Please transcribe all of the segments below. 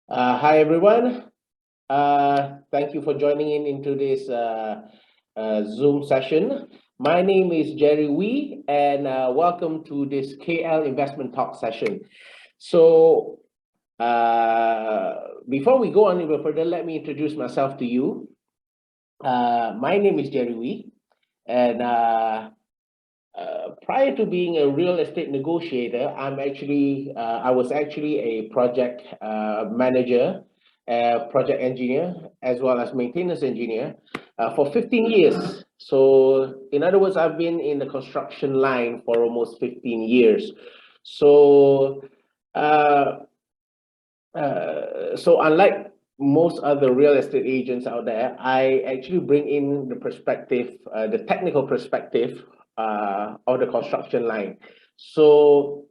Hi everyone. Thank you for joining in into this Zoom session. My name is Jerry Wee, and welcome to this KL Investment Talk session. So, before we go on even further, let me introduce myself to you. My name is Jerry Wee, and prior to being a real estate negotiator, I was actually a project manager, project engineer, as well as maintenance engineer for 15 years. So, in other words, I've been in the construction line for almost 15 years. So, uh, so unlike most other real estate agents out there, I actually bring in the perspective, the technical perspective of the construction line. So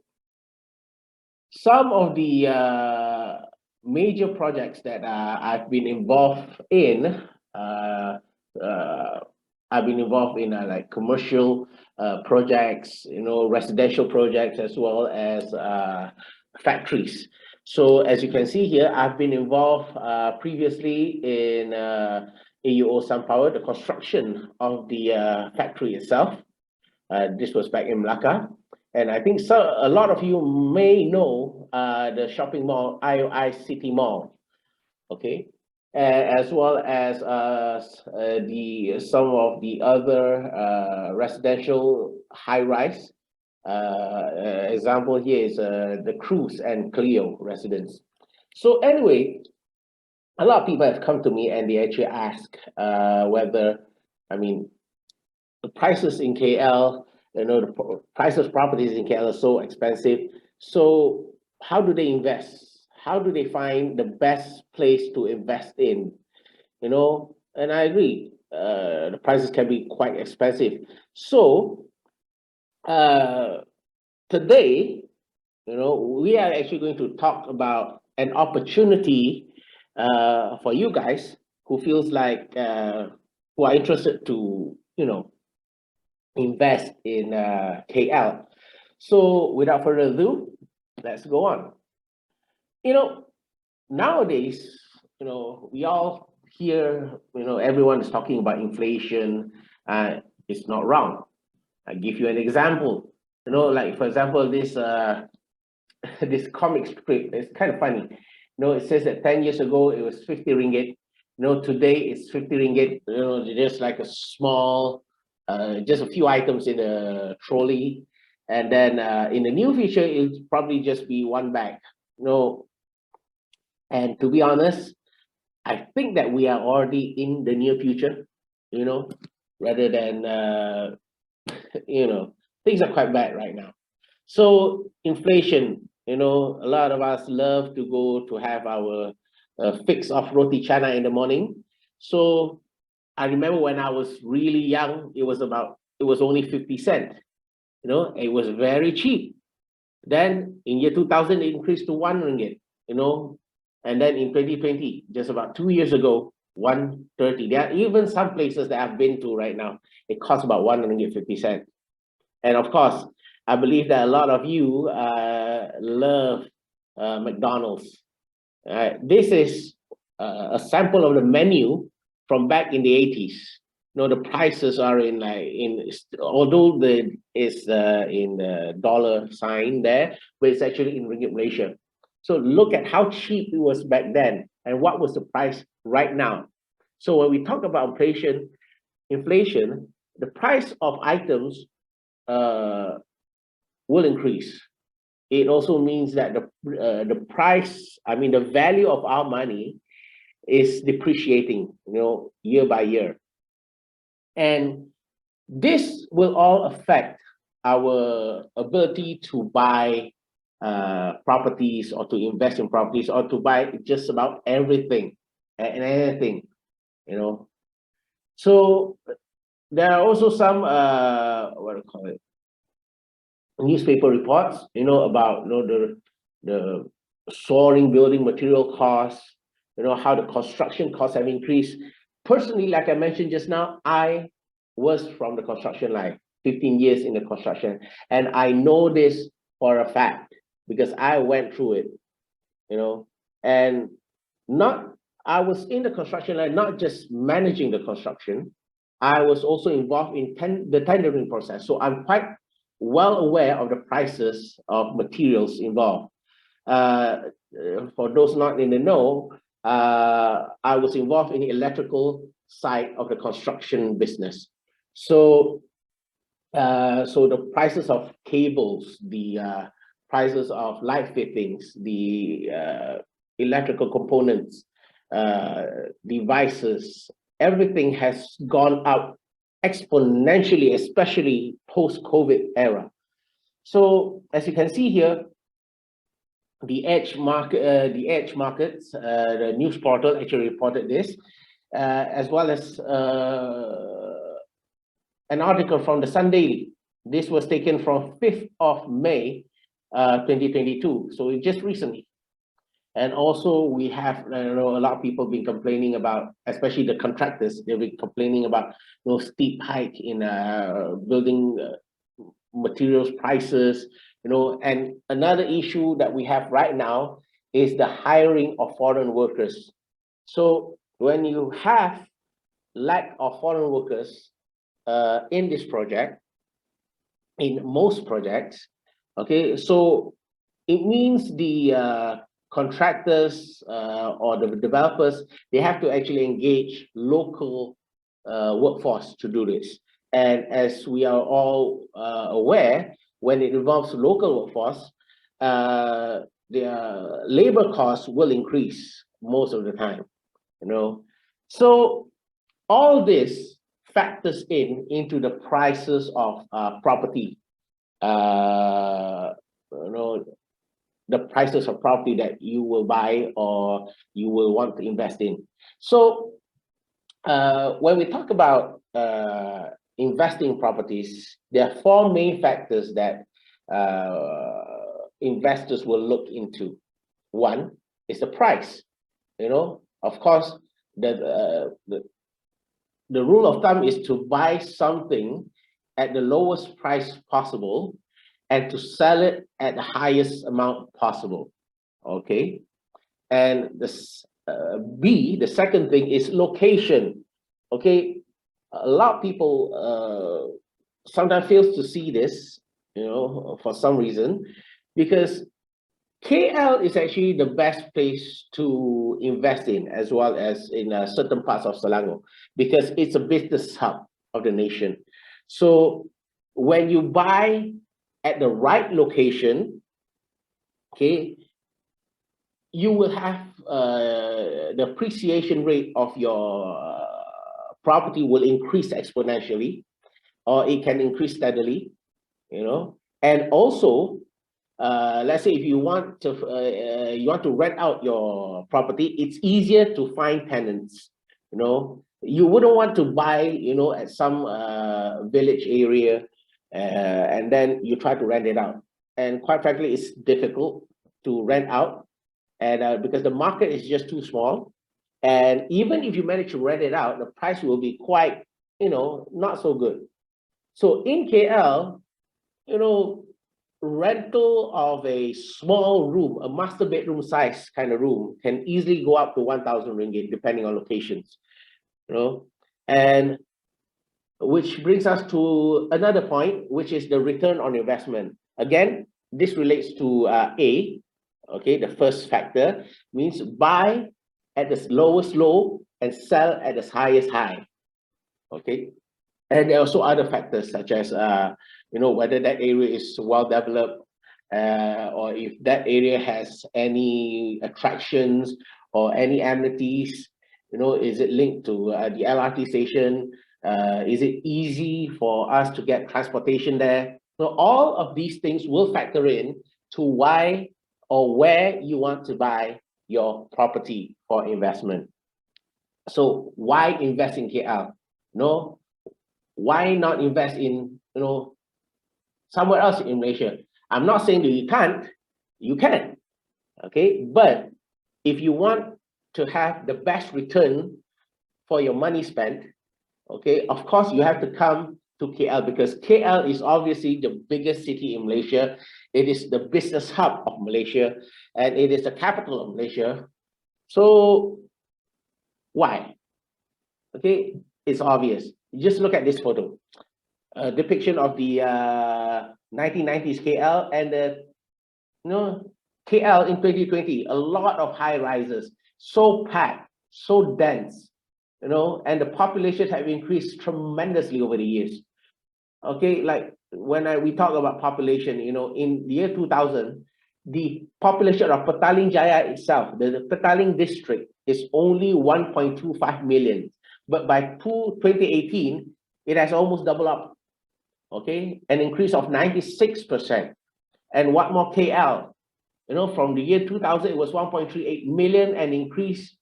some of the major projects that I've been involved in, I've been involved in like commercial projects, residential projects, as well as factories. So as you can see here, I've been involved previously in AUO SunPower, the construction of the factory itself. This was back in Melaka. And I think a lot of you may know the shopping mall, IOI City Mall, okay? As well as some of the other residential high-rise. Example here is the Cruz and Clio residence. So anyway, a lot of people have come to me and they actually ask whether, I mean, the prices in KL, the prices of properties in KL are so expensive. So how do they invest? How do they find the best place to invest in? And I agree, the prices can be quite expensive. So uh, today, we are actually going to talk about an opportunity for you guys who feels like who are interested to, invest in KL. So without further ado, let's go on. Nowadays, we all hear, everyone is talking about inflation. It's not wrong. I give you an example. Like for example, this this comic strip. It's kind of funny. It says that 10 years ago it was 50 ringgit. Today it's 50 ringgit. Just like a small, just a few items in a trolley, and then in the new future it'll probably just be one bag. And to be honest, I think that we are already in the near future. Rather than things are quite bad right now. So inflation, a lot of us love to go to have our fix of roti chana in the morning. So I remember when I was really young, it was only 50 cent. It was very cheap. Then in year 2000, it increased to 1 ringgit, and then in 2020, just about 2 years ago, 130. There are even some places that I've been to right now, it costs about 150 cents. And of course, I believe that a lot of you love McDonald's. This is a sample of the menu from back in the 80s. The prices are although it's in the dollar sign there, but it's actually in ringgit Malaysia. So look at how cheap it was back then and what was the price right now. So when we talk about inflation, the price of items will increase. It also means that the price, the value of our money is depreciating, year by year. And this will all affect our ability to buy properties or to invest in properties or to buy just about everything and anything, So there are also some, what do you call it? Newspaper reports, about the soaring building material costs, how the construction costs have increased. Personally, like I mentioned just now, I was from the construction line, 15 years in the construction, and I know this for a fact because I went through it, and I was in the construction line, not just managing the construction. I was also involved in the tendering process. So I'm quite well aware of the prices of materials involved. For those not in the know, I was involved in the electrical side of the construction business. So, so the prices of cables, the prices of light fittings, the electrical components, devices, everything has gone up exponentially, especially post-COVID era. So as you can see here, the Edge Markets, the news portal actually reported this, as well as an article from the Sun Daily. This was taken from 5th of May, 2022, so just recently. And also we have, a lot of people been complaining about, especially the contractors, they've been complaining about steep hike in building materials prices, and another issue that we have right now is the hiring of foreign workers. So when you have lack of foreign workers in this project, in most projects, okay, so it means the contractors or the developers, they have to actually engage local workforce to do this. And as we are all aware, when it involves local workforce, their labor costs will increase most of the time, So all this factors into the prices of property, the prices of property that you will buy or you will want to invest in. So when we talk about investing in properties, there are 4 main factors that investors will look into. One is the price. Of course, the rule of thumb is to buy something at the lowest price possible and to sell it at the highest amount possible. Okay, and the second thing is location. Okay, a lot of people sometimes fails to see this, for some reason, because KL is actually the best place to invest in, as well as in certain parts of Selangor, because it's a business hub of the nation. So when you buy at the right location, okay, you will have the appreciation rate of your property will increase exponentially, or it can increase steadily, and also let's say if you want to rent out your property, it's easier to find tenants. You wouldn't want to buy at some village area and then you try to rent it out, and quite frankly it's difficult to rent out, and because the market is just too small, and even if you manage to rent it out, the price will be quite not so good. So in KL, rental of a small room, a master bedroom size kind of room, can easily go up to 1,000 ringgit depending on locations, and which brings us to another point, which is the return on investment. Again, this relates to A, okay, the first factor means buy at the lowest low and sell at the highest high, okay? And there are also other factors such as, whether that area is well developed, or if that area has any attractions or any amenities, is it linked to the LRT station? Is it easy for us to get transportation there? So all of these things will factor in to why or where you want to buy your property for investment. So why invest in KL? Why not invest in somewhere else in Malaysia? I'm not saying that you can't, you can, okay? But if you want to have the best return for your money spent, okay, of course you have to come to KL, because KL is obviously the biggest city in Malaysia. It is the business hub of Malaysia, and it is the capital of Malaysia. So why? Okay, it's obvious. Just look at this photo. A depiction of the 1990s KL and the KL in 2020. A lot of high rises, so packed, so dense, and the populations have increased tremendously over the years. Okay, like when we talk about population, in the year 2000, the population of Petaling Jaya itself, the Petaling district, is only 1.25 million. But by 2018, it has almost doubled up. Okay, an increase of 96%. And what more, KL, from the year 2000, it was 1.38 million and increased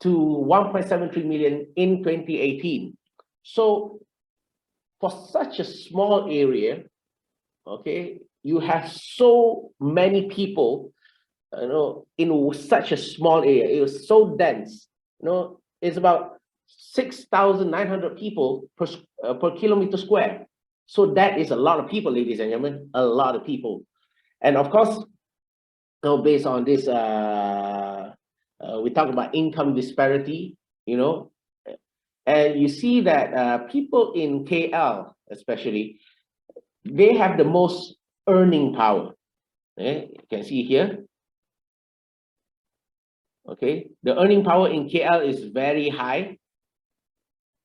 to 1.73 million in 2018. So for such a small area, okay, you have so many people, in such a small area. It was so dense, it's about 6,900 people per kilometer square. So that is a lot of people, ladies and gentlemen, a lot of people. And of course, based on this, we talk about income disparity, and you see that people in KL, especially, they have the most earning power. Okay? You can see here. Okay, the earning power in KL is very high.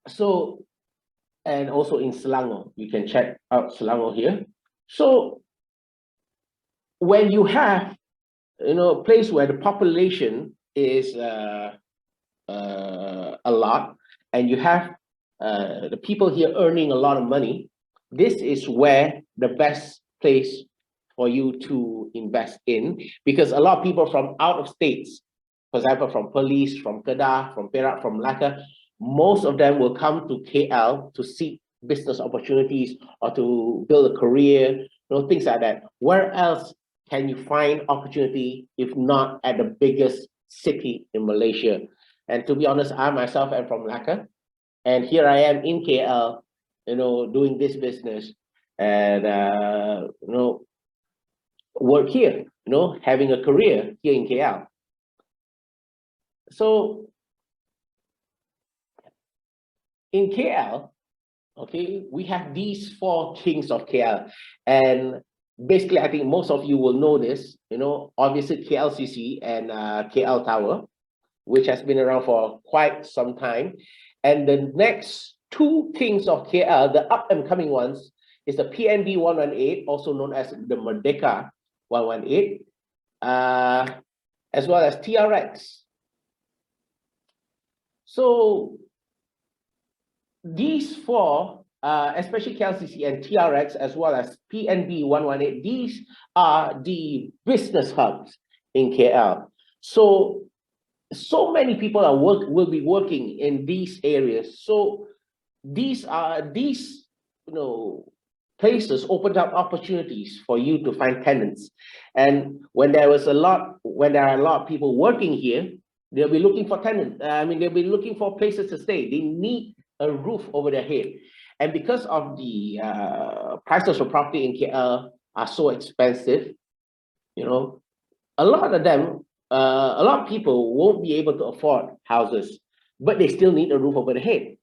So, and also in Selangor, you can check out Selangor here. So, when you have, a place where the population is a lot, and you have the people here earning a lot of money, this is where the best place for you to invest in, because a lot of people from out of states, for example, from Perlis, from Kedah, from Perak, from Melaka, most of them will come to KL to seek business opportunities or to build a career, things like that. Where else can you find opportunity if not at the biggest city in Malaysia? And to be honest, I myself am from Melaka, and here I am in KL, doing this business and work here, having a career here in KL. So in KL, okay, we have these four kings of KL, and basically, I think most of you will know this, obviously KLCC and KL Tower, which has been around for quite some time. And the next two kings of KL, the up and coming ones, is the PNB 118, also known as the Merdeka 118, as well as TRX. So these four, especially KLCC and TRX, as well as PNB 118, these are the business hubs in KL. So many people will be working in these areas. So these places opened up opportunities for you to find tenants. And when there are a lot of people working here, they'll be looking for tenants. They'll be looking for places to stay. They need a roof over their head. And because of the prices of property in KL are so expensive, a lot of people won't be able to afford houses, but they still need a roof over their head.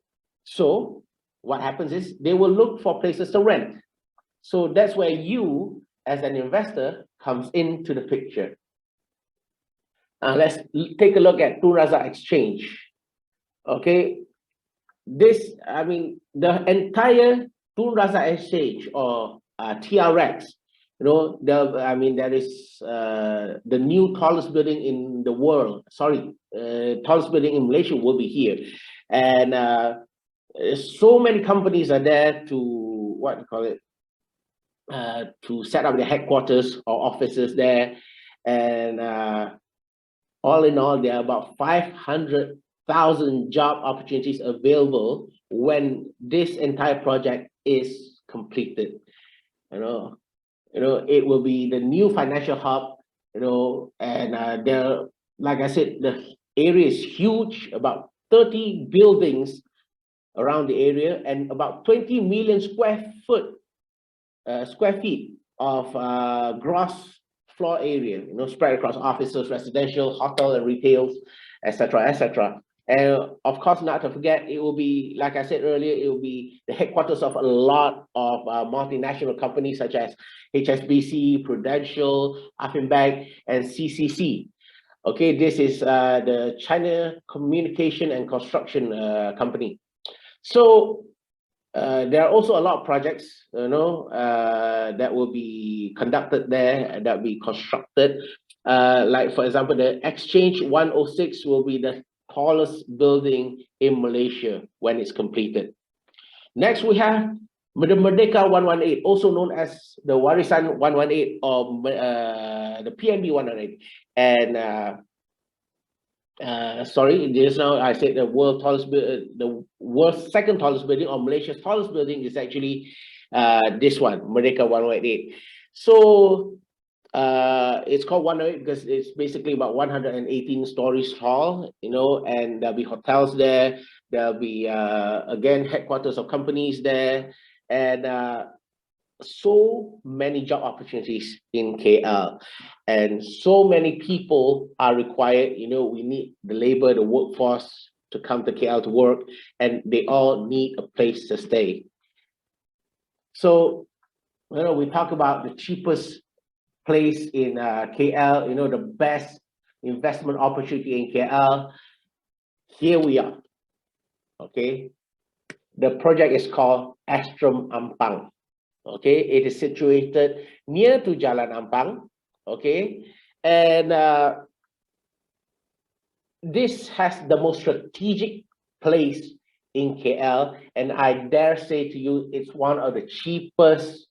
So what happens is they will look for places to rent. So that's where you, as an investor, comes into the picture. Let's take a look at Tun Razak Exchange. Okay, the entire Tun Razak Exchange, or TRX, there is the new tallest building in the world. Sorry, tallest building in Malaysia will be here, and so many companies are there to to set up their headquarters or offices there, and all in all, there are about 500,000 job opportunities available when this entire project is completed. It will be the new financial hub, and there, like I said, the area is huge, about 30 buildings around the area, and about 20 million square feet of gross floor area, you know, spread across offices, residential, hotel and retails, etc., etc. And of course, not to forget, it will be, like I said earlier, it will be the headquarters of a lot of multinational companies such as HSBC, Prudential, Affenbank, and CCC. Okay, this is the China Communication and Construction Company. So there are also a lot of projects, you know, that will be conducted there, that will be constructed. Like, for example, the Exchange 106 will be the tallest building in Malaysia when it's completed. Next, we have the Merdeka 118, also known as the Warisan 118 or the PNB 118. And sorry, just now I said the world's second tallest building, or Malaysia's tallest building, is actually this one, Merdeka 118. So it's called 108 because it's basically about 118 stories tall, you know, and there'll be hotels there. There'll be again headquarters of companies there, and so many job opportunities in KL, and so many people are required. You know, we need the labor, the workforce to come to KL to work, and they all need a place to stay. So, you know, we talk about the cheapest place in KL, you know, the best investment opportunity in KL. Here we are. Okay, the project is called Astrum Ampang. Okay, it is situated near to Jalan Ampang. Okay, and this has the most strategic place in KL, and I dare say to you, it's one of the cheapest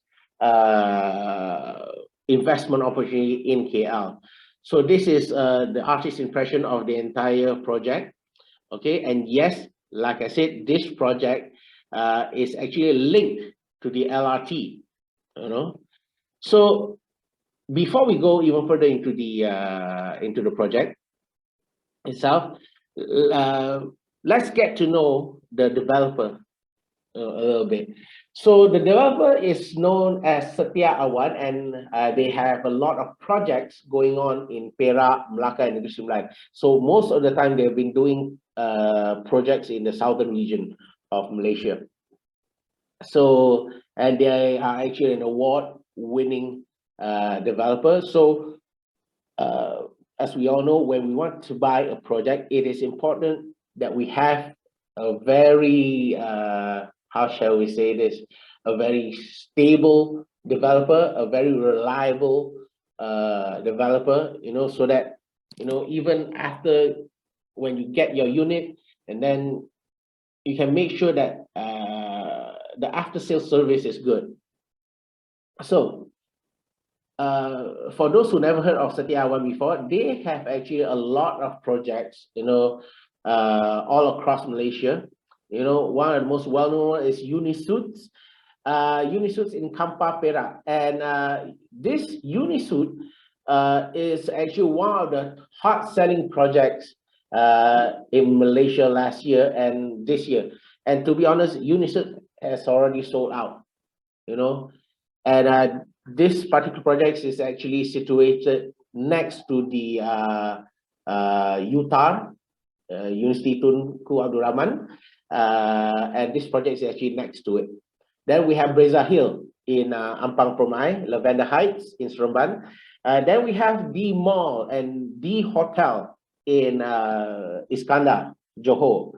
investment opportunity in KL. So this is the artist's impression of the entire project. Okay, and yes, like I said, this project is actually linked to the LRT, you know. So before we go even further into the project itself, let's get to know the developer a little bit. So the developer is known as Setia Awan, and they have a lot of projects going on in Perak, Melaka, and Negeri Sembilan. So most of the time they've been doing projects in the southern region of Malaysia. So, and they are actually an award-winning developer. So, as we all know, when we want to buy a project, it is important that we have a very, how shall we say this, a very stable developer, a very reliable developer, you know, so that, you know, even after, when you get your unit, and then you can make sure that the after-sales service is good. So, for those who never heard of Setia Awan before, they have actually a lot of projects, you know, all across Malaysia. You know, one of the most well-known is Unisuits. Unisuits in Kampar, Perak. And this Unisuit is actually one of the hot-selling projects in Malaysia last year and this year. And to be honest, Unisuit has already sold out, you know. And this particular project is actually situated next to the UTAR, University Tunku Abdul Rahman, and this project is actually next to it. Then we have Breza Hill in Ampang Permai, Lavender Heights in Seremban. Then we have the mall and the hotel in Iskandar, Johor.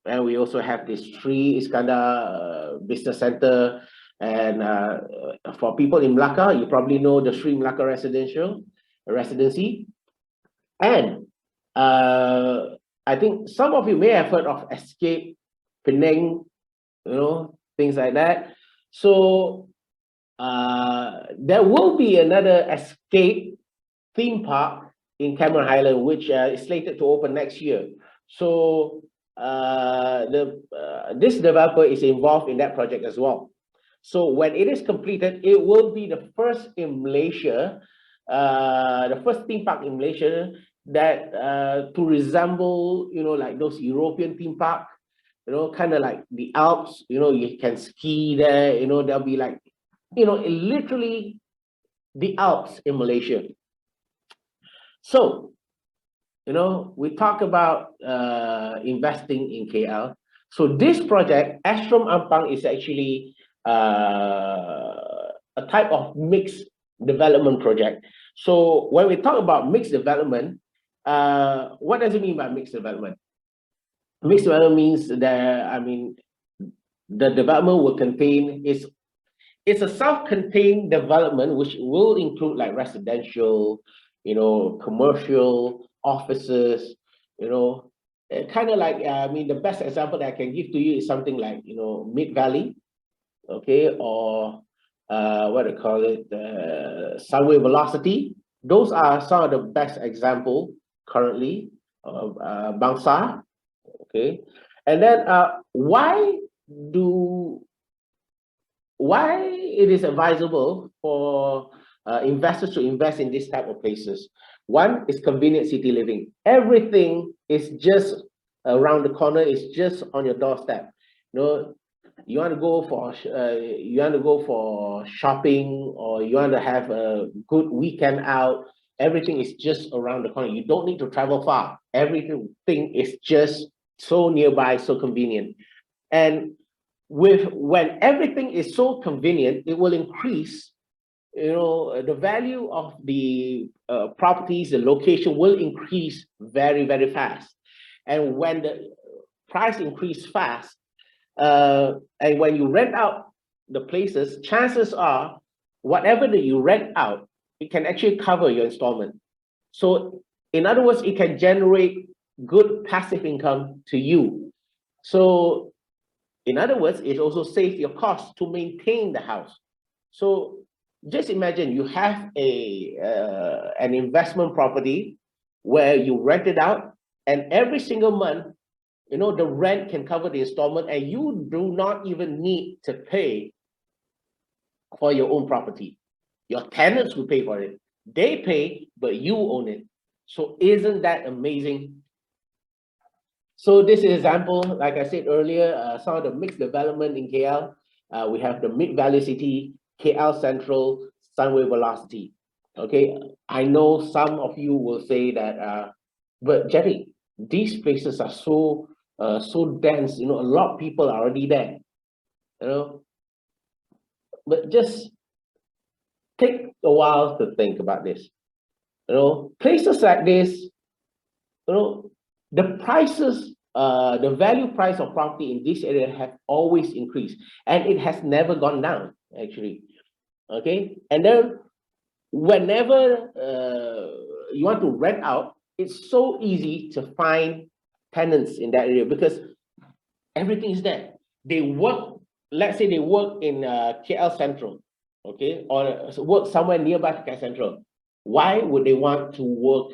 And we also have this Sri Iskandar Business Center. And for people in Melaka, you probably know the Sri Melaka Residency. And I think some of you may have heard of Escape Penang, you know, things like that. So there will be another Escape theme park in Cameron Highland, which is slated to open next year. So this developer is involved in that project as well. So when it is completed, it will be the first in Malaysia, the first theme park in Malaysia that to resemble, you know, like those European theme park, you know, kind of like the Alps, you know, you can ski there, you know, there'll be like, you know, literally the Alps in Malaysia. So, we talk about investing in KL. So this project, Astrum Ampang, is actually a type of mixed development project. So when we talk about mixed development, what does it mean by mixed development? Mixed development means that, the development will contain, it's a self-contained development which will include like residential, commercial, offices, kind of like, the best example that I can give to you is something like, Mid-Valley, okay, or what do you call it, Sunway Velocity. Those are some of the best example currently of Bangsa, okay. And then why it is advisable for investors to invest in this type of places? One is convenient city living. Everything is just around the corner, it's just on your doorstep. You want to go for shopping, or you want to have a good weekend out, everything is just around the corner. You don't need to travel far. Everything is just so nearby, so convenient. And when everything is so convenient, it will increase, the value of the properties, the location will increase very, very fast. And when the price increase fast, and when you rent out the places, chances are whatever that you rent out, it can actually cover your installment. So in other words, it can generate good passive income to you. So in other words, it also saves your cost to maintain the house. So just imagine you have an investment property where you rent it out, and every single month, the rent can cover the installment, and you do not even need to pay for your own property. Your tenants will pay for it. They pay, but you own it. So isn't that amazing? So this is an example, like I said earlier, some of the mixed development in KL. We have the Mid-Valley City, KL Central, Sunway Velocity. Okay, I know some of you will say that, but Jerry, these places are so dense. A lot of people are already there. But just take a while to think about this. Places like this, the prices, the value price of property in this area have always increased, and it has never gone down, actually. Okay, and then whenever you want to rent out, it's so easy to find tenants in that area because everything is there. They work, let's say they work in KL Central, okay, or work somewhere nearby KL Central. Why would they want to work,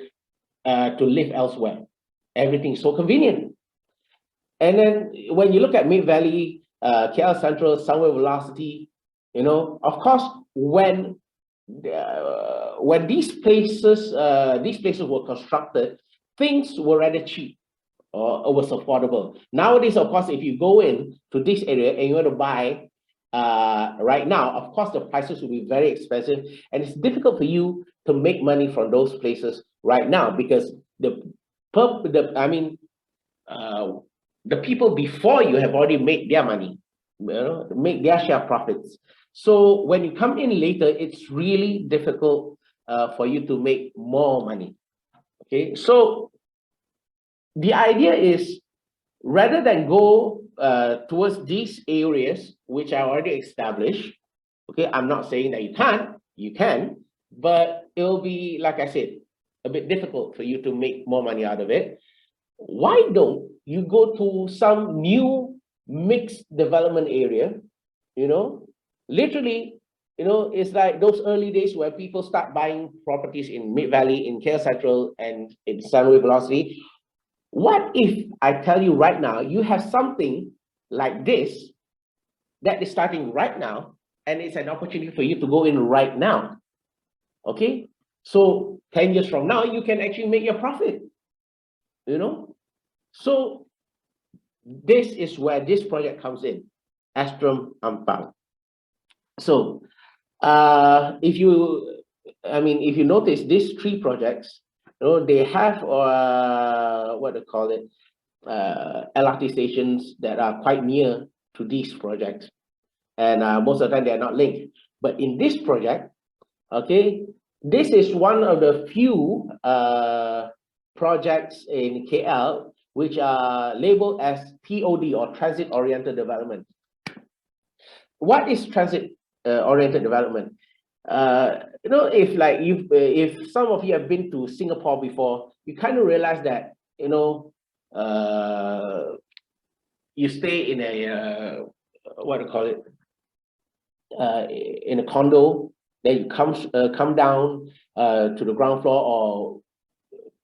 to live elsewhere? Everything is so convenient. And then when you look at Mid-Valley, KL Central, Sunway Velocity, of course, when these places were constructed, things were rather cheap, or it was affordable. Nowadays, of course, if you go in to this area and you want to buy right now, of course, the prices will be very expensive, and it's difficult for you to make money from those places right now because the people before you have already made their money, make their share profits. So when you come in later, it's really difficult for you to make more money. Okay, so the idea is rather than go towards these areas which are already established. Okay, I'm not saying that you can't, you can, but it'll be, like I said, a bit difficult for you to make more money out of it. Why don't you go to some new mixed development area? Literally, it's like those early days where people start buying properties in Mid-Valley, in KL Central, and in Sunway Velocity. What if I tell you right now, you have something like this that is starting right now, and it's an opportunity for you to go in right now? Okay, so 10 years from now, you can actually make your profit. So this is where this project comes in, Astrum Ampang. So if you I mean, if you notice these three projects, they have what they call it, LRT stations that are quite near to these projects, and most of the time they are not linked. But in this project, okay, this is one of the few projects in KL which are labeled as TOD, or transit oriented development. What is transit oriented development? If some of you have been to Singapore before, you kind of realize that you stay in a what do you call it, in a condo, then you come down to the ground floor or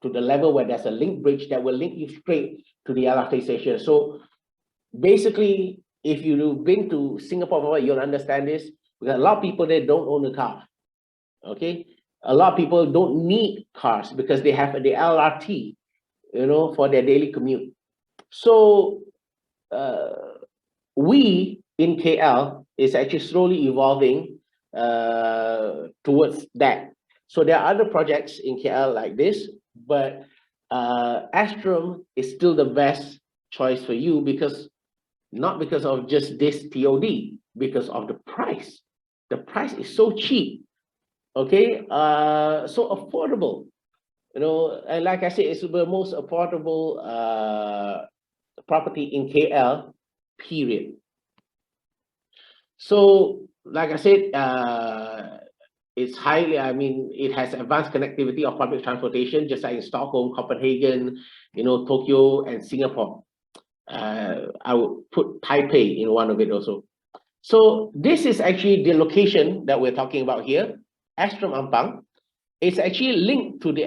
to the level where there's a link bridge that will link you straight to the LRT station. So basically, if you've been to Singapore before, you'll understand this, because a lot of people there don't own a car. Okay, a lot of people don't need cars because they have the LRT, for their daily commute. So we in KL is actually slowly evolving towards that. So there are other projects in KL like this, but Astrum is still the best choice for you, because not because of just this TOD, because of the price. The price is so cheap, okay, so affordable, and like I said, it's the most affordable property in KL, period. So, like I said, it's highly, it has advanced connectivity of public transportation, just like in Stockholm, Copenhagen, Tokyo, and Singapore. I would put Taipei in one of it also. So this is actually the location that we're talking about here, Astrum Ampang. It's actually linked to the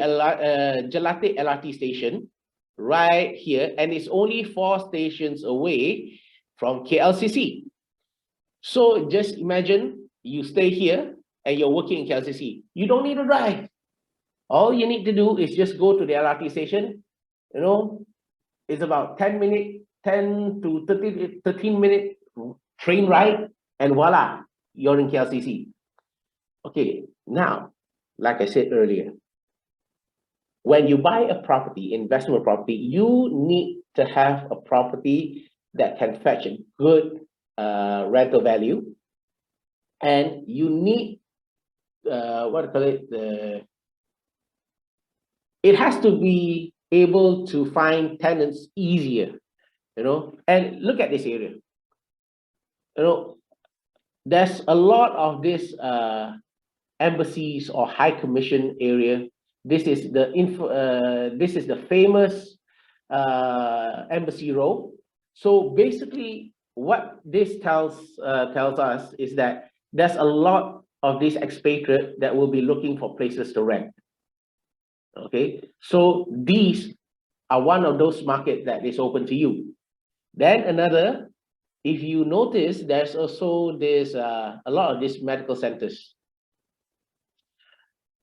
Jelate LRT station right here, and it's only 4 stations away from KLCC. So just imagine you stay here and you're working in KLCC. You don't need to drive. All you need to do is just go to the LRT station. It's about 10 to 13 minute train ride, and voila, you're in KLCC. Okay, now, like I said earlier, when you buy a property, investment property, you need to have a property that can fetch a good rental value, and you need it has to be able to find tenants easier, and look at this area. There's a lot of this embassies or high commission area. This is the famous Embassy Row. So basically, what this tells us is that there's a lot of these expatriates that will be looking for places to rent. Okay, so these are one of those markets that is open to you. Then another, if you notice, there's also this a lot of these medical centers,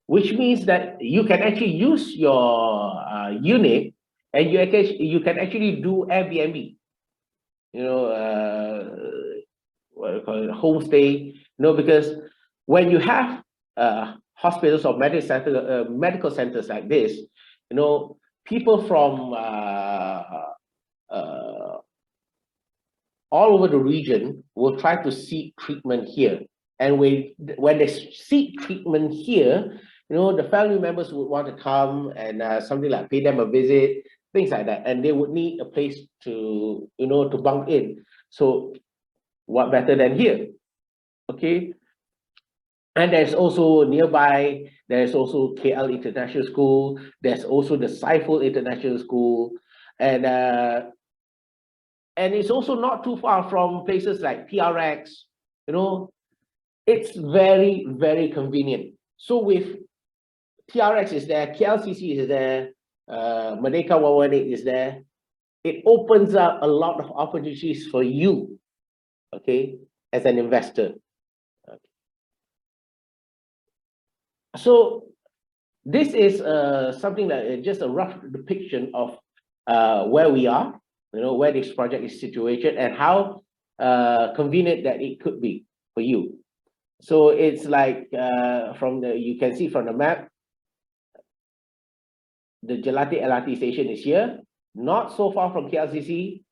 which means that you can actually use your unit, and you can actually do Airbnb, what do you call it, homestay, because when you have hospitals or medical centers like this, people from all over the region will try to seek treatment here. And when they seek treatment here, the family members would want to come and something like pay them a visit, things like that. And they would need a place to, to bunk in. So what better than here? Okay. And there's also nearby, there's also KL International School. There's also the Saiful International School. And it's also not too far from places like PRX, it's very, very convenient. So with PRX is there, KLCC is there, Merdeka 118 is there, it opens up a lot of opportunities for you, okay, as an investor. Okay. So this is something like just a rough depiction of where we are, where this project is situated, and how convenient that it could be for you. So it's like you can see from the map, the Jelati LRT station is here, not so far from KLCC,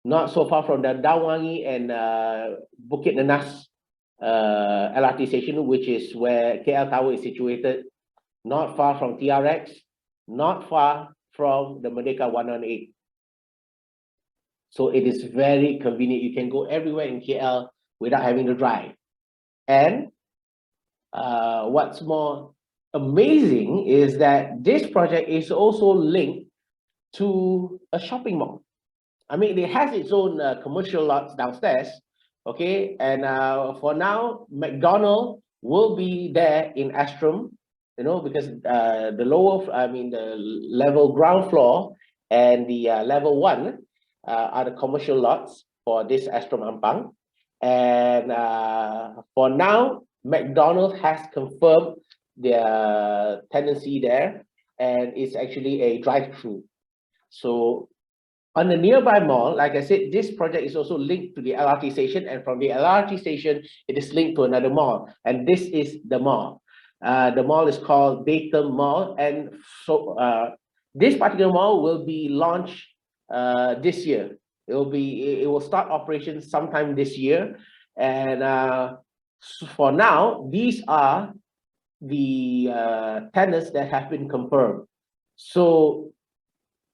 not so far from the Dawangi and Bukit Nanas LRT station, which is where KL Tower is situated, not far from TRX, not far from the Merdeka 118. So it is very convenient. You can go everywhere in KL without having to drive. And what's more amazing is that this project is also linked to a shopping mall. I mean, it has its own commercial lots downstairs, okay? And for now, McDonald's will be there in Astrum, you know, because the level ground floor and the level 1 are the commercial lots for this Astrum Ampang. And for now, McDonald's has confirmed their tenancy there, and it's actually a drive-through. So on the nearby mall, like I said, this project is also linked to the LRT station, and from the LRT station, it is linked to another mall, and this is the mall. The mall is called Datum Mall, and so this particular mall will be launched this year. It will start operations sometime this year, and so for now, these are the tenants that have been confirmed. So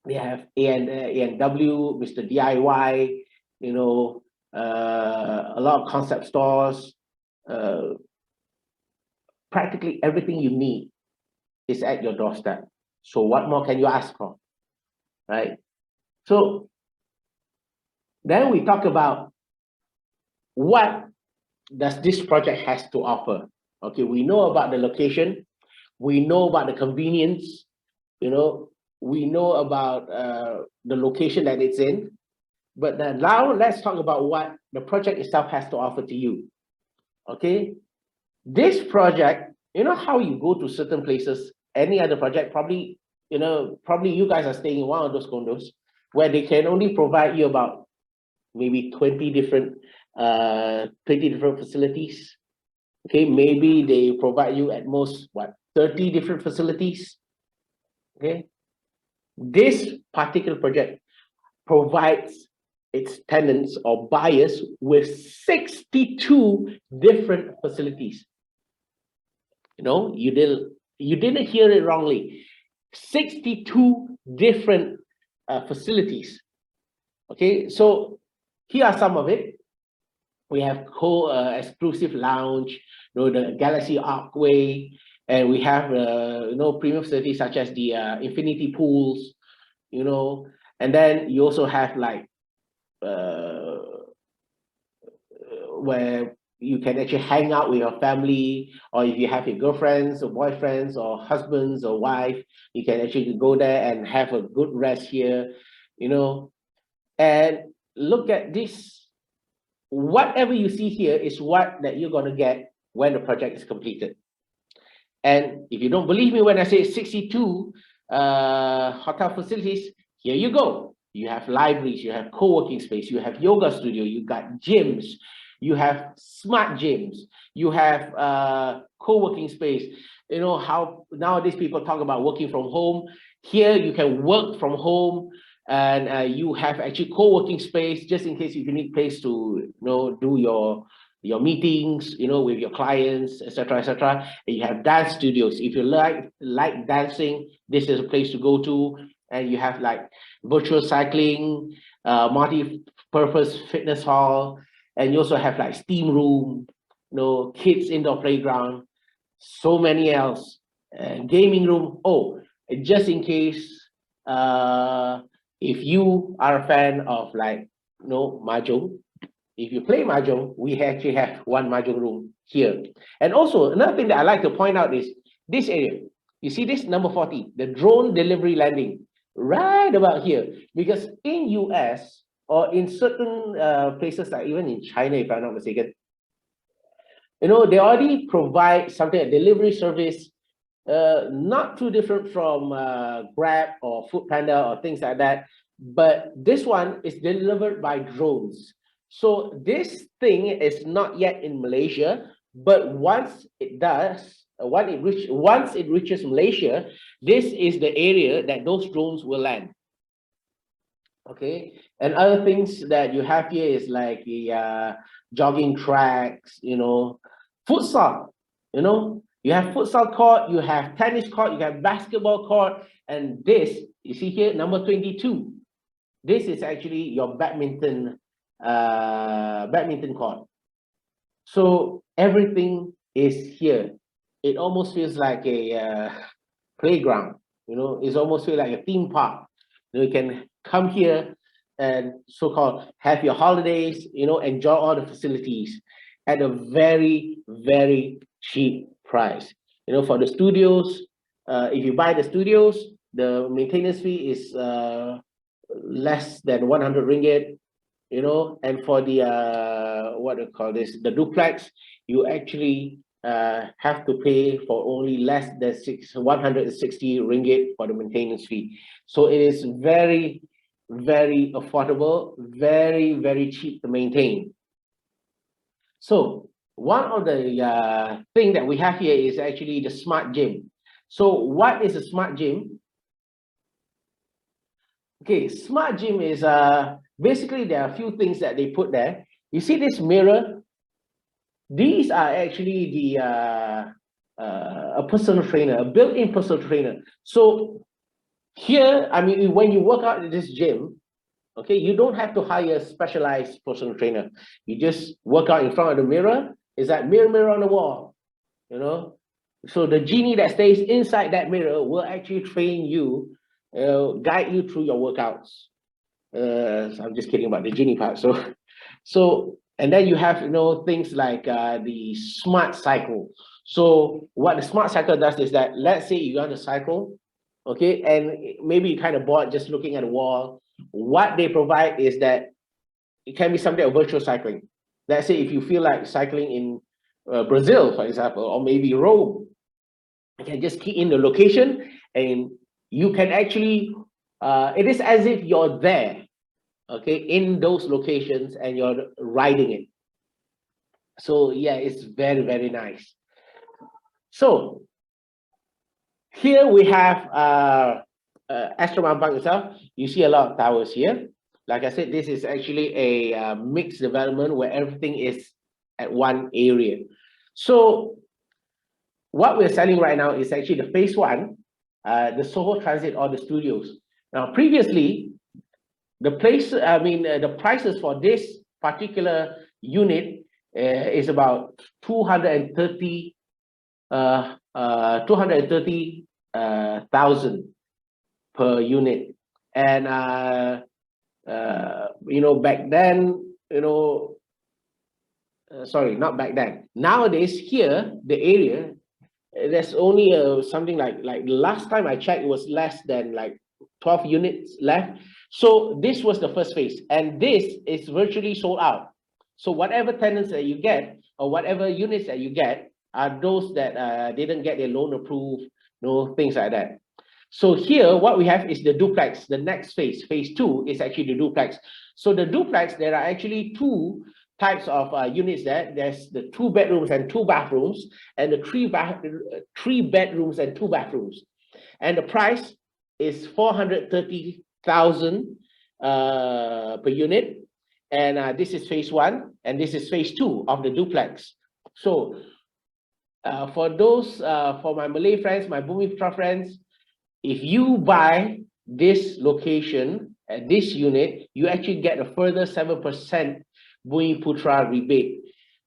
they have A&W, Mr. DIY, you know, a lot of concept stores. Practically everything you need is at your doorstep. So what more can you ask for, right? So then we talk about what does this project has to offer. Okay, we know about the location, we know about the convenience, you know, we know about the location that it's in, but then now let's talk about what the project itself has to offer to you. Okay, this project, you know how you go to certain places, any other project, probably, you know, probably you guys are staying in one of those condos where they can only provide you about maybe 20 different facilities. Okay, maybe they provide you at most, what, 30 different facilities. Okay, this particular project provides its tenants or buyers with 62 different facilities. You know, you didn't hear it wrongly. 62 different facilities. Okay, so here are some of it. We have exclusive lounge, you know, the Galaxy Arcway, and we have you know, premium facilities such as the infinity pools, you know, and then you also have like where you can actually hang out with your family, or if you have your girlfriends or boyfriends or husbands or wife, you can actually go there and have a good rest here, you know. And look at this. Whatever you see here is what that you're going to get when the project is completed. And if you don't believe me when I say 62 hotel facilities, here you go. You have libraries, you have co-working space, you have yoga studio, you got gyms, you have smart gyms, you have co-working space. You know how nowadays people talk about working from home. Here you can work from home, and you have actually co-working space just in case you need place to, you know, do your meetings, you know, with your clients, etc., etc. And you have dance studios. If you like dancing, this is a place to go to. And you have like virtual cycling, multi-purpose fitness hall, and you also have like steam room, you know, kids indoor playground, so many else, gaming room. Oh, just in case, if you are a fan of, like, you know, mahjong, if you play mahjong, we actually have one mahjong room here. And also another thing that I like to point out is this area. You see this number 40, the drone delivery landing, right about here. Because in US or in certain places, like even in China, if I'm not mistaken, you know, they already provide something, a delivery service, not too different from Grab or Foodpanda or things like that. But this one is delivered by drones. So this thing is not yet in Malaysia, But once it does, once it reaches Malaysia, this is the area that those drones will land. Okay, and other things that you have here is like the jogging tracks, futsal, you have futsal court, you have tennis court, you have basketball court, and this, you see here, number 22, this is actually your badminton court. So everything is here. It almost feels like a playground, it's almost feel like a theme park. You can come here and so-called have your holidays, enjoy all the facilities at a very, very cheap price. For the studios, if you buy the studios, the maintenance fee is less than 100 ringgit, and for the what do you call this, the duplex, you actually have to pay for only less than 160 ringgit for the maintenance fee. So it is very, very affordable, very, very cheap to maintain. So one of the thing that we have here is actually the smart gym. So what is a smart gym? Okay, smart gym is basically there are a few things that they put there. You see this mirror? These are actually the a personal trainer, a built-in personal trainer. So here, I mean, when you work out in this gym, okay, you don't have to hire a specialized personal trainer. You just work out in front of the mirror. Is that mirror on the wall? So the genie that stays inside that mirror will actually train you, guide you through your workouts. So I'm just kidding about the genie part. So and then you have things like the smart cycle. So what the smart cycle does is that, let's say you want to cycle, okay, and maybe you're kind of bored just looking at the wall. What they provide is that it can be something like virtual cycling. Let's say if you feel like cycling in Brazil, for example, or maybe Rome, you can just key in the location and you can actually, it is as if you're there, okay, in those locations, and you're riding it. So yeah, it's very, very nice. So here we have Astroman Park itself. You see a lot of towers here. Like I said, this is actually a mixed development where everything is at one area. So what we're selling right now is actually the phase one, the Soho Transit or the studios. Now, previously, the prices for this particular unit is about 230,000 per unit. And back then, sorry, not back then. Nowadays, here, the area, there's only something like last time I checked, it was less than like 12 units left. So this was the first phase, and this is virtually sold out. So whatever tenants that you get, or whatever units that you get, are those that didn't get their loan approved, things like that. So here, what we have is the duplex. The next phase, phase two, is actually the duplex. So the duplex, there are actually two types of units there. There's the 2 bedrooms and 2 bathrooms, and the 3 bedrooms and 2 bathrooms. And the price is 430,000 per unit. And this is phase one, and this is phase two of the duplex. So for those, for my Malay friends, my Bumiputra friends, if you buy this location at this unit, you actually get a further 7% Bumiputra rebate.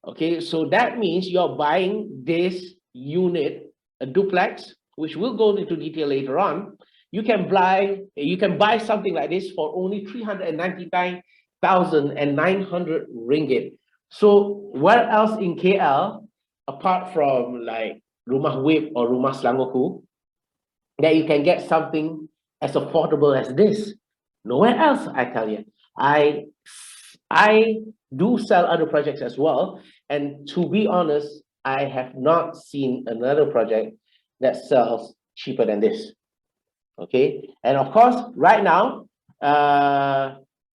Okay, so that means you're buying this unit, a duplex, which we'll go into detail later on. You can buy something like this for only 399,900 ringgit. So where else in KL, apart from like Rumah Wib or Rumah Selangorku, that you can get something as affordable as this? Nowhere else, I tell you. I do sell other projects as well, and to be honest, I have not seen another project that sells cheaper than this. Okay, and of course, right now,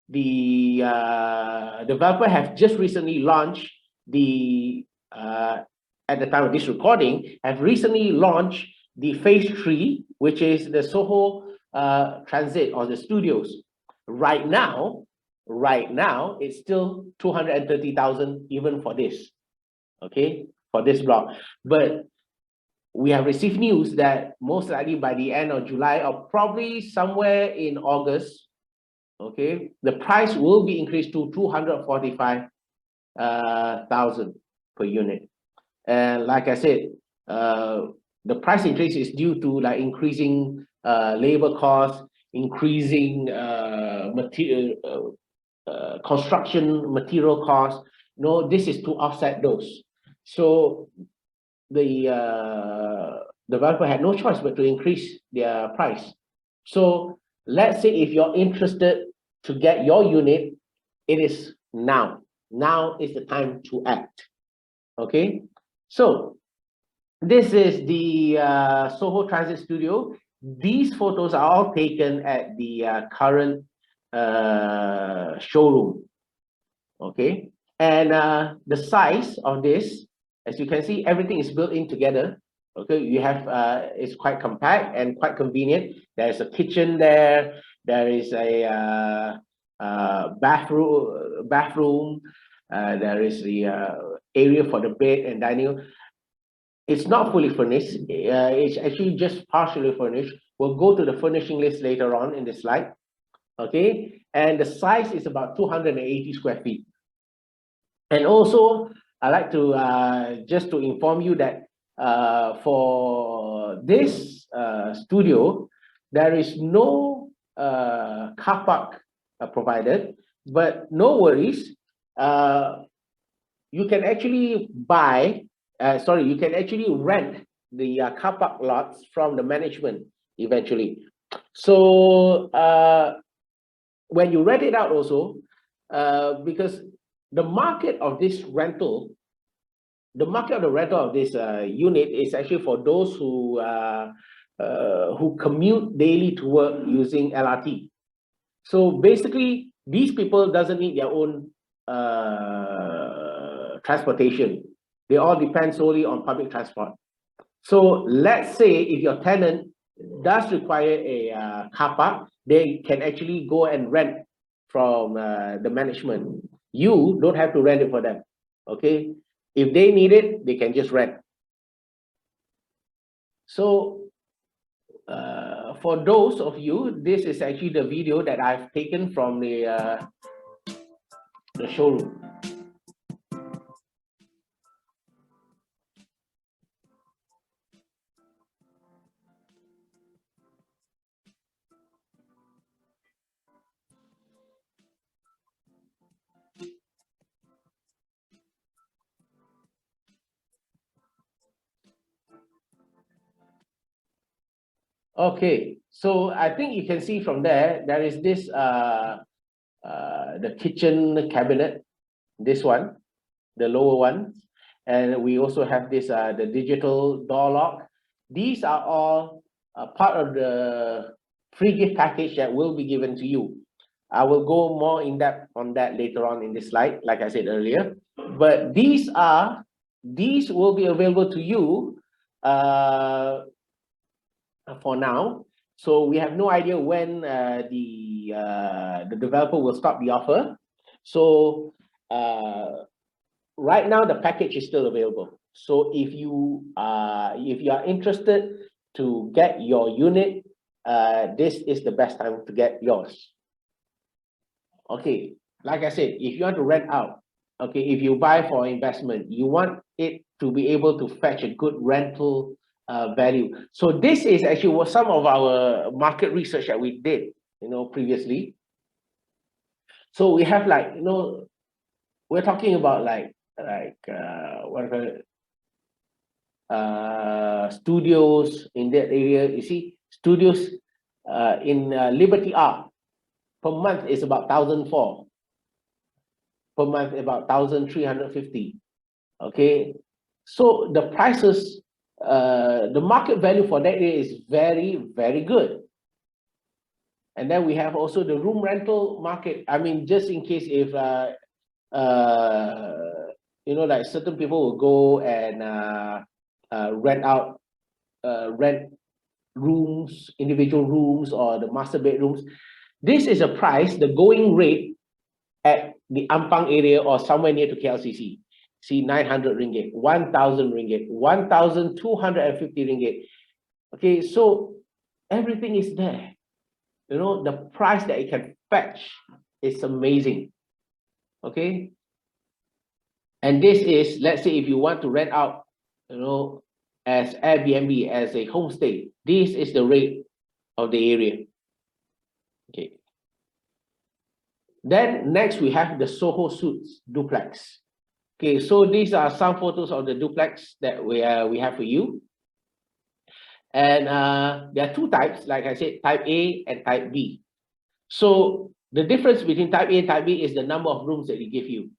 the developer have just recently launched the at the time of this recording, have recently launched the phase 3, which is the Soho Transit or the studios. Right now, it's still 230,000 even for this, okay, for this block. But we have received news that most likely by the end of July or probably somewhere in August, okay, the price will be increased to 245,000 per unit. And like I said, the price increase is due to like increasing labor costs, increasing material construction material costs. No, this is to offset those. So the developer had no choice but to increase their price. So let's say if you're interested to get your unit, it is now. Now is the time to act. Okay, so this is the Soho Transit Studio. These photos are all taken at the current showroom. Okay, and the size of this, as you can see, everything is built in together. Okay, you have it's quite compact and quite convenient. There's a kitchen there. There is a bathroom. There is the area for the bed and dining room. It's not fully furnished. It's actually just partially furnished. We'll go to the furnishing list later on in the slide. Okay, and the size is about 280 square feet. And also, I like to just to inform you that for this studio, there is no car park provided, but no worries. You can actually you can actually rent the car park lots from the management eventually. So when you rent it out also, because the market of this rental, the market of the rental of this unit is actually for those who commute daily to work using LRT. So basically, these people doesn't need their own transportation. They all depend solely on public transport. So let's say if your tenant does require a car park, they can actually go and rent from the management. You don't have to rent it for them. Okay, if they need it, they can just rent. So for those of you, this is actually the video that I've taken from the showroom. Okay, so I think you can see from there, there is this the kitchen cabinet, this one, the lower one, and we also have this the digital door lock. These are all part of the free gift package that will be given to you. I will go more in depth on that later on in this slide, like I said earlier. But these will be available to you for now. So we have no idea when the developer will stop the offer. So right now the package is still available. So if you are interested to get your unit, this is the best time to get yours. Okay, like I said, if you want to rent out, okay, if you buy for investment, you want it to be able to fetch a good rental value. So this is actually what some of our market research that we did, previously. So we have like, we're talking about studios in that area. You see, studios in Liberty Art per month is about 1,400. Per month about 1,350. Okay, so the prices, the market value for that area is very, very good. And then we have also the room rental market. I mean, just in case if like certain people will go and rent rooms, individual rooms, or the master bedrooms. This is a price, the going rate at the Ampang area or somewhere near to KLCC. See, 900 ringgit, 1,000 ringgit, 1,250 ringgit. Okay, so everything is there. The price that it can fetch is amazing. Okay. And this is, let's say, if you want to rent out, as Airbnb, as a homestay, this is the rate of the area. Okay. Then next we have the Soho Suites duplex. Okay, so these are some photos of the duplex that we have for you. And there are two types, like I said, type A and type B. So the difference between type A and type B is the number of rooms that they give you.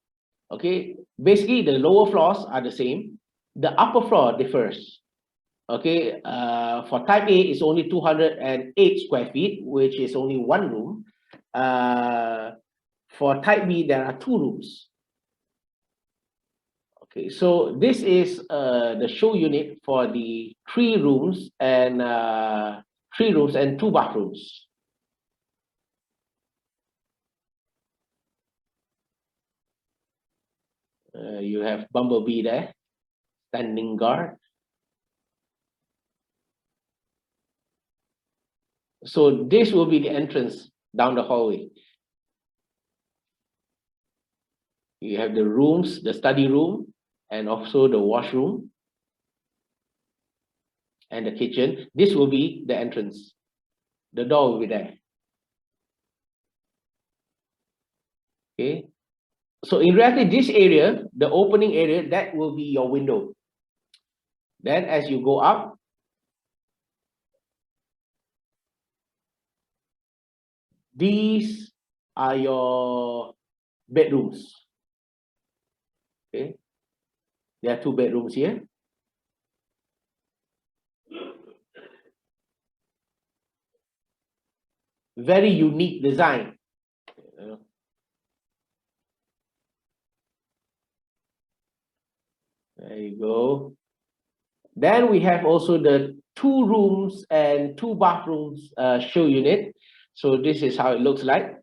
Okay, basically the lower floors are the same. The upper floor differs. Okay, for type A, it's only 208 square feet, which is only one room. For type B, there are two rooms. Okay, so this is the show unit for the three rooms and two bathrooms. You have Bumblebee there, standing guard. So this will be the entrance down the hallway. You have the rooms, the study room, and also the washroom and the kitchen. This will be the entrance. The door will be there. Okay. So in reality, this area, the opening area, that will be your window. Then as you go up, these are your bedrooms. Okay. There are two bedrooms here. Very unique design. There you go. Then we have also the two rooms and two bathrooms show unit. So this is how it looks like.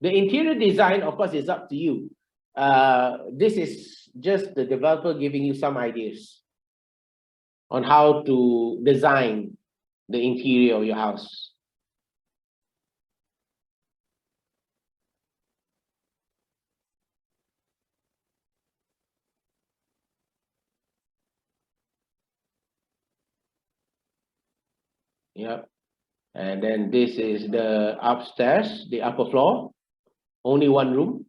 The interior design, of course, is up to you. This is just the developer giving you some ideas on how to design the interior of your house. Yep. And then this is the upstairs, the upper floor, only one room.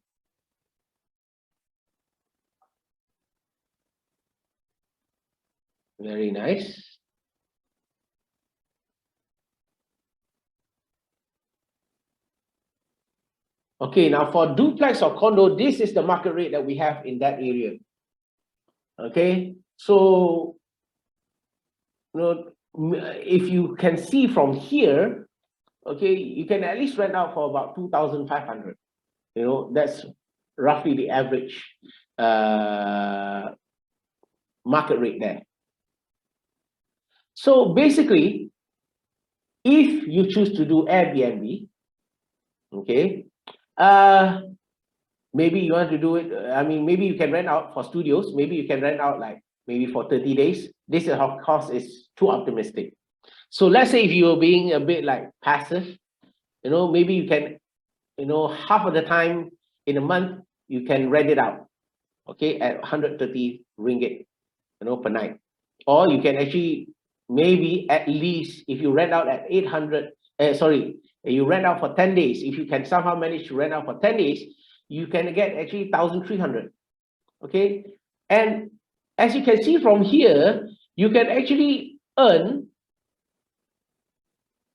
Very nice. Okay, now for duplex or condo, this is the market rate that we have in that area. Okay, so if you can see from here, okay, you can at least rent out for about 2,500. That's roughly the average market rate there. So basically, if you choose to do Airbnb, okay, maybe you want to do it, maybe you can rent out for studios, maybe you can rent out like maybe for 30 days. This of course is too optimistic. So let's say if you're being a bit like passive, maybe you can, half of the time in a month, you can rent it out, okay, at 130 ringgit, per night. Or you can actually, maybe at least if you rent out at 800, you rent out for 10 days. If you can somehow manage to rent out for 10 days, you can get actually 1,300, okay? And as you can see from here, you can actually earn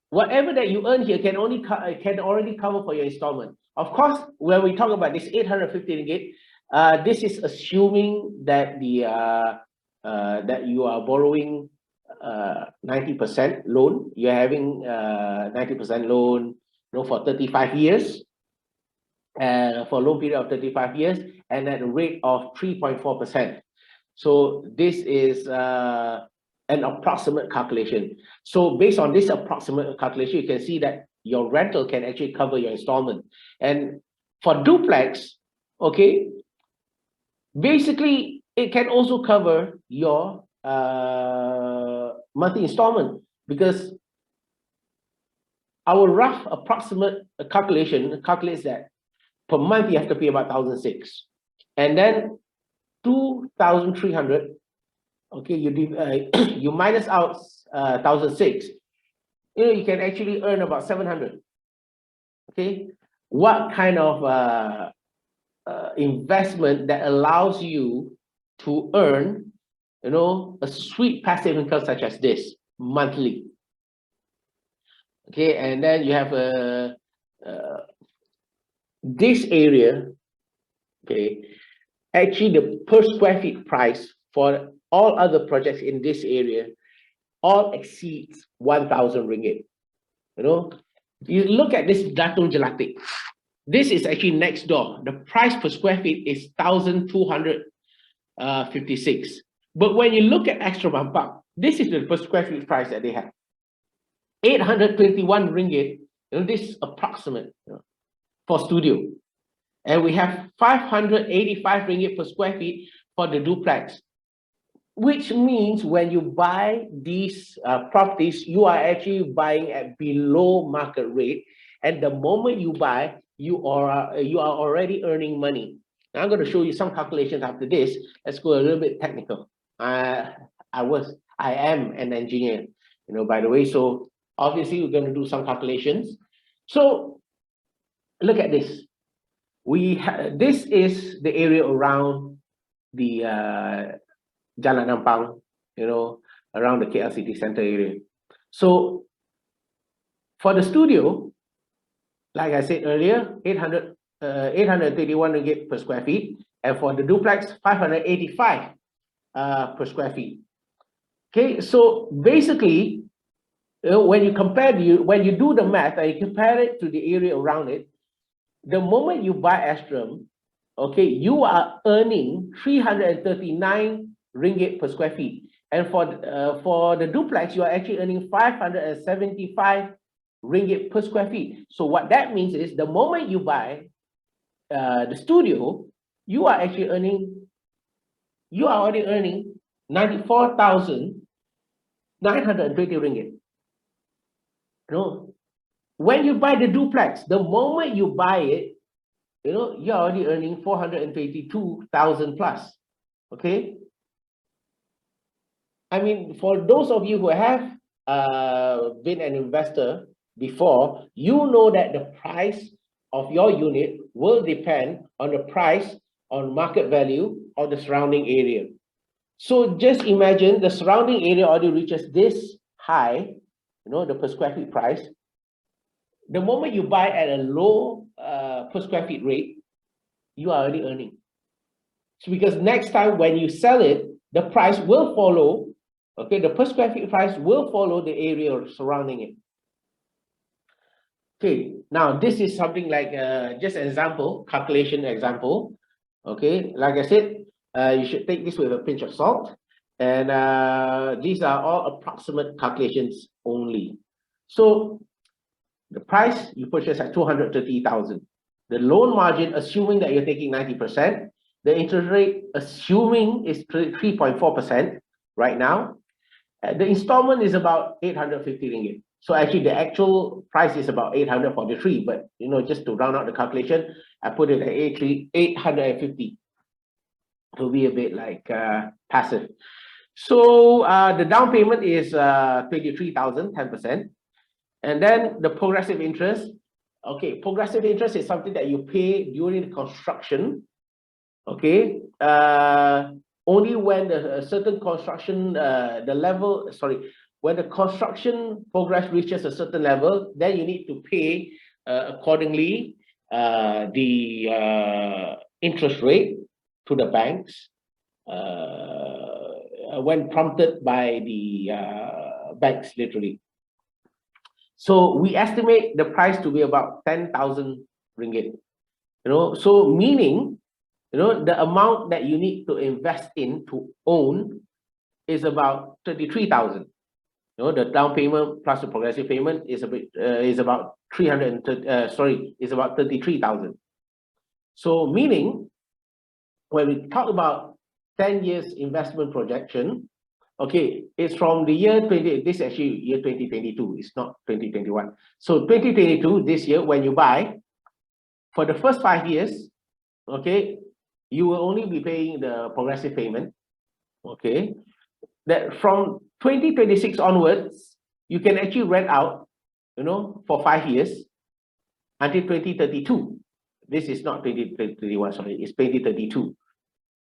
whatever that you earn here can already cover for your installment. Of course, when we talk about this 850 ringgit, this is assuming that that you are borrowing 90% loan. You're having 90% loan, for 35 years. for a loan period of 35 years and at a rate of 3.4%. So this is an approximate calculation. So based on this approximate calculation, you can see that your rental can actually cover your installment. And for duplex, okay, basically it can also cover your monthly installment, because our rough approximate calculation calculates that per month you have to pay about 1,600, and then 2,300. Okay, you minus out 1,600. You can actually earn about 700. Okay, what kind of investment that allows you to earn, a sweet passive income such as this monthly? Okay, and then you have this area. Okay, actually the per square feet price for all other projects in this area all exceeds 1,000 ringgit. You look at this Datung Jelatik. This is actually next door. The price per square feet is 1,256. But when you look at Extra Bampak, this is the per square feet price that they have. 821 ringgit. This is approximate for studio. And we have 585 ringgit per square feet for the duplex, which means when you buy these properties, you are actually buying at below market rate. And the moment you buy, you are already earning money. Now I'm going to show you some calculations after this. Let's go a little bit technical. I am an engineer, by the way. So obviously we're going to do some calculations. So look at this. This is the area around the Jalan Ampang, around the KL City Center area. So for the studio, like I said earlier, 831 ringgit per square feet, and for the duplex, 585 per square feet. Okay, so basically, when you do the math and you compare it to the area around it, the moment you buy Astrum, okay, you are earning 339 ringgit per square feet, and for the duplex, you are actually earning 575 ringgit per square feet. So what that means is the moment you buy the studio, you are already earning 94,920 ringgit. When you buy the duplex, the moment you buy it, you're already earning 422,000 plus. Okay. I mean, for those of you who have been an investor before, you know that the price of your unit will depend on the price on market value of the surrounding area. So just imagine the surrounding area already reaches this high, the per square feet price. The moment you buy at a low per square feet rate, you are already earning. So because next time when you sell it, the price will follow, okay, the per square feet price will follow the area surrounding it. Okay, now this is something like just an example, calculation example. Okay, like I said, you should take this with a pinch of salt. And these are all approximate calculations only. So the price you purchase at 230,000. The loan margin, assuming that you're taking 90%, the interest rate, assuming is 3.4% right now. The installment is about 850 ringgit. So actually the actual price is about 843, but just to round out the calculation, I put it at 850 to be a bit like passive. So the down payment is 23,000, 10%. And then the progressive interest. Okay, progressive interest is something that you pay during the construction. Okay, only when a certain construction, when the construction progress reaches a certain level, then you need to pay accordingly the interest rate to the banks when prompted by the banks, literally. So we estimate the price to be about 10,000 ringgit. So meaning, the amount that you need to invest in to own is about 33,000. The down payment plus the progressive payment is about 33,000. So meaning, when we talk about 10 years investment projection, okay, it's from the year 20, this is actually year 2022, it's not 2021. So 2022, this year, when you buy, for the first 5 years, okay, you will only be paying the progressive payment, okay? That from 2026 onwards, you can actually rent out, for 5 years until 2032. This is not 2031, sorry, it's 2032.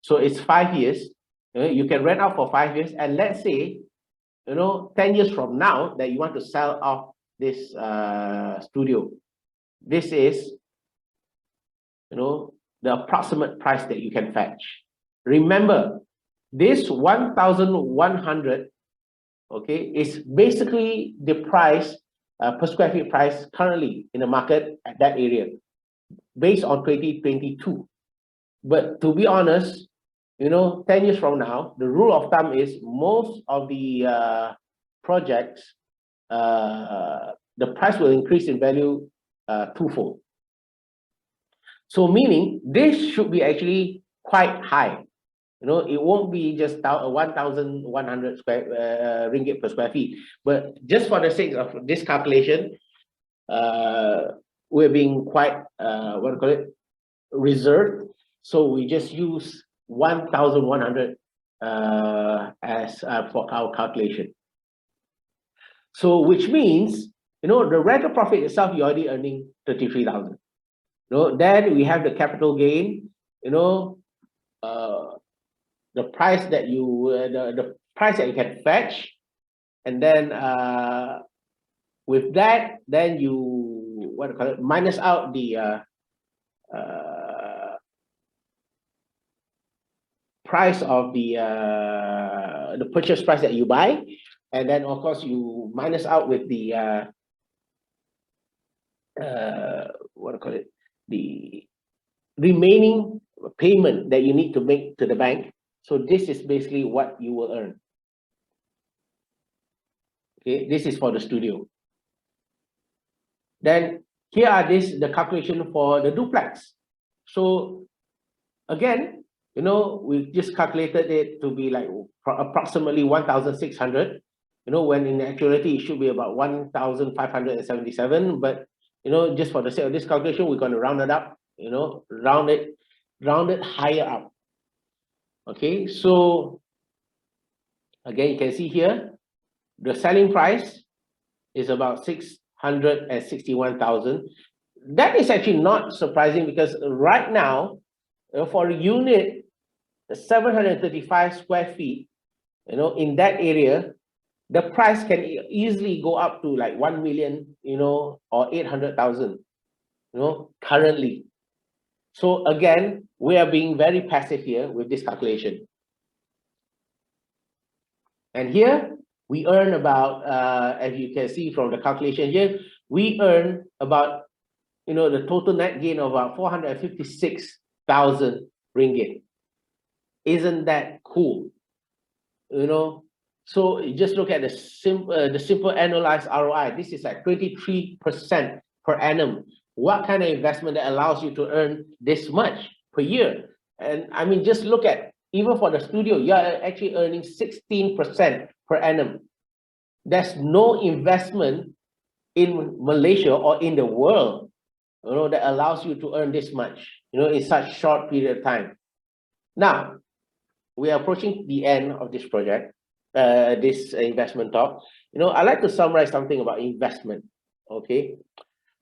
So it's 5 years. You can rent out for 5 years, and let's say, 10 years from now that you want to sell off this studio. This is, the approximate price that you can fetch. Remember, this 1,100, okay, is basically the price, per square feet price currently in the market at that area, based on 2022. But to be honest, 10 years from now, the rule of thumb is most of the projects, the price will increase in value twofold. So meaning this should be actually quite high. It won't be just 1,100 ringgit per square feet. But just for the sake of this calculation, we're being quite reserved. So we just use 1,100 as for our calculation. So which means, the rental profit itself, you're already earning 33,000. Then we have the capital gain, the price that you the price that you can fetch, and then with that, then you minus out the price of the purchase price that you buy, and then of course you minus out with the the remaining payment that you need to make to the bank. So this is basically what you will earn. Okay, this is for the studio. Then here are the calculation for the duplex. So again, we just calculated it to be like approximately 1,600. When in actuality it should be about 1,577. But just for the sake of this calculation, we're going to round it up. Round it higher up. Okay, so again, you can see here, the selling price is about 661,000. That is actually not surprising, because right now, for a unit, 735 square feet, in that area, the price can easily go up to like 1 million, or 800,000, currently. So again, we are being very passive here with this calculation. And here we earn about, as you can see from the calculation here, we earn about, the total net gain of about 456,000 ringgit. Isn't that cool? So you just look at the simple annualized ROI. This is like 23% per annum. What kind of investment that allows you to earn this much per year? And I mean, just look at, even for the studio, you are actually earning 16% per annum. There's no investment in Malaysia or in the world, that allows you to earn this much, in such short period of time. Now, we are approaching the end of this project, this investment talk. I'd like to summarize something about investment, okay?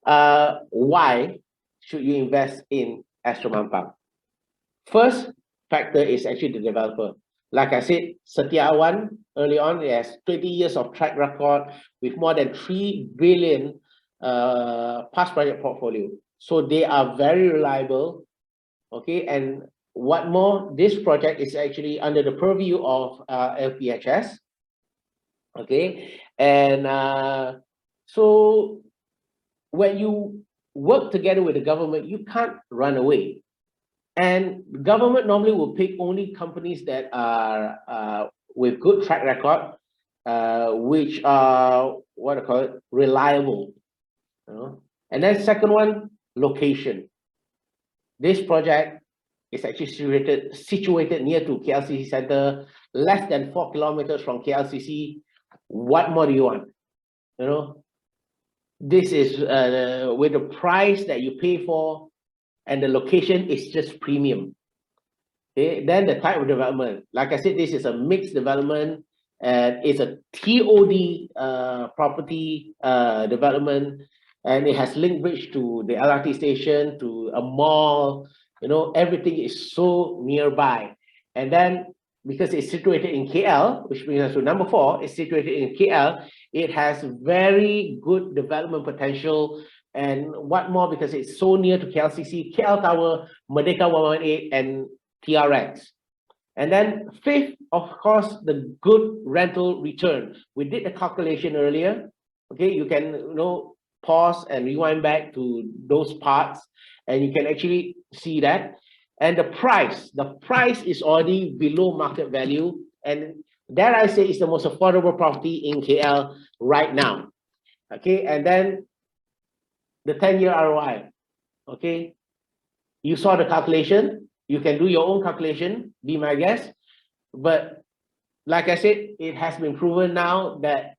Why should you invest in Astro Mampang? First factor is actually the developer. Like I said, Setiawan early on, he has 20 years of track record with more than 3 billion past project portfolio. So they are very reliable, okay? And what more, this project is actually under the purview of LPHS, okay? And so when you work together with the government, you can't run away. And the government normally will pick only companies that are with good track record, which are what I call it, reliable. You know? And then second one, location. This project is actually situated near to KLCC Center, less than 4 kilometers from KLCC. What more do you want? You know, this is with the price that you pay for, and the location is just premium. Okay, then the type of development, like I said, this is a mixed development, and it's a TOD property development, and it has link bridge to the LRT station, to a mall. You know, everything is so nearby. And then because it's situated in KL, which brings us to number 4, it's situated in KL, it has very good development potential. And what more, because it's so near to KLCC, KL Tower, Merdeka 118, and TRX. And then 5th, of course, the good rental return. We did the calculation earlier. Okay, you can pause and rewind back to those parts, and you can actually see that. And the price is already below market value, and that I say is the most affordable property in KL right now. Okay, and then the 10-year ROI. Okay, you saw the calculation. You can do your own calculation, be my guest. But like I said, it has been proven now that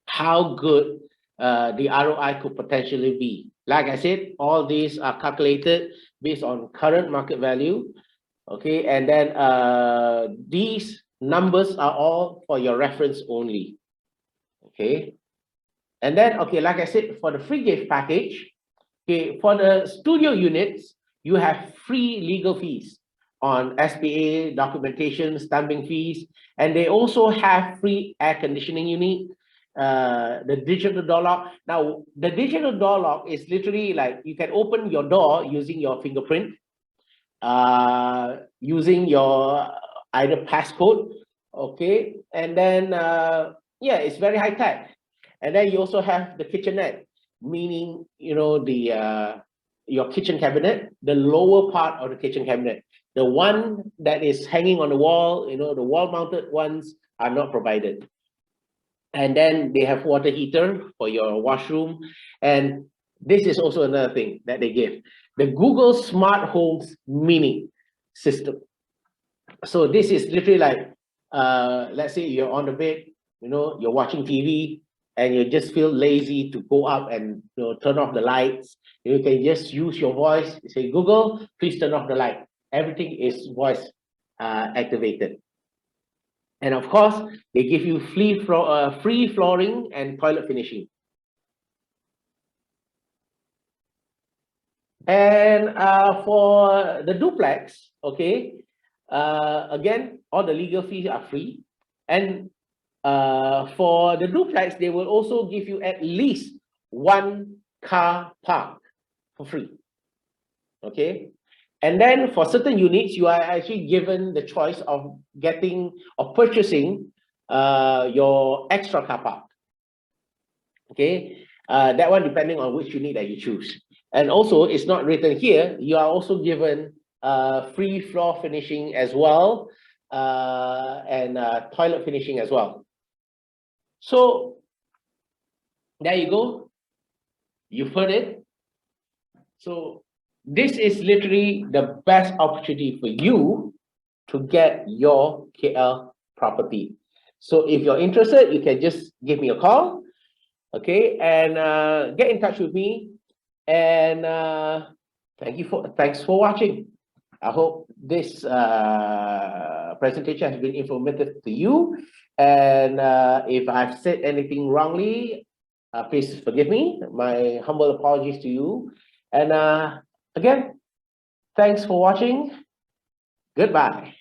how good the ROI could potentially be. Like I said, all these are calculated based on current market value. Okay, and then these numbers are all for your reference only. Okay, and then, okay, like I said, for the free gift package, okay, for the studio units, you have free legal fees on SPA, documentation, stamping fees, and they also have free air conditioning unit, the digital door lock. Now, the digital door lock is literally like you can open your door using your fingerprint, using your either passcode, okay, and then yeah, it's very high tech. And then you also have the kitchenette, meaning your kitchen cabinet, the lower part of the kitchen cabinet, the one that is hanging on the wall, the wall mounted ones are not provided. And then they have water heater for your washroom. And this is also another thing that they give, the Google Smart Homes Mini system. So this is literally like, let's say you're on the bed, you're watching TV, and you just feel lazy to go up and turn off the lights. You can just use your voice, say, Google, please turn off the light. Everything is voice activated. And of course, they give you free flooring and toilet finishing. And for the duplex, okay, again, all the legal fees are free. And for the duplex, they will also give you at least 1 car park for free. Okay, and then for certain units, you are actually given the choice of getting or purchasing your extra car park. Okay, that one depending on which unit that you choose. And also, it's not written here, you are also given free floor finishing as well, and toilet finishing as well. So there you go, you've heard it. So this is literally the best opportunity for you to get your KL property. So if you're interested, you can just give me a call, okay, and get in touch with me. And thanks for watching. I hope this presentation has been informative to you. And if I've said anything wrongly, please forgive me. My humble apologies to you. And again, thanks for watching. Goodbye.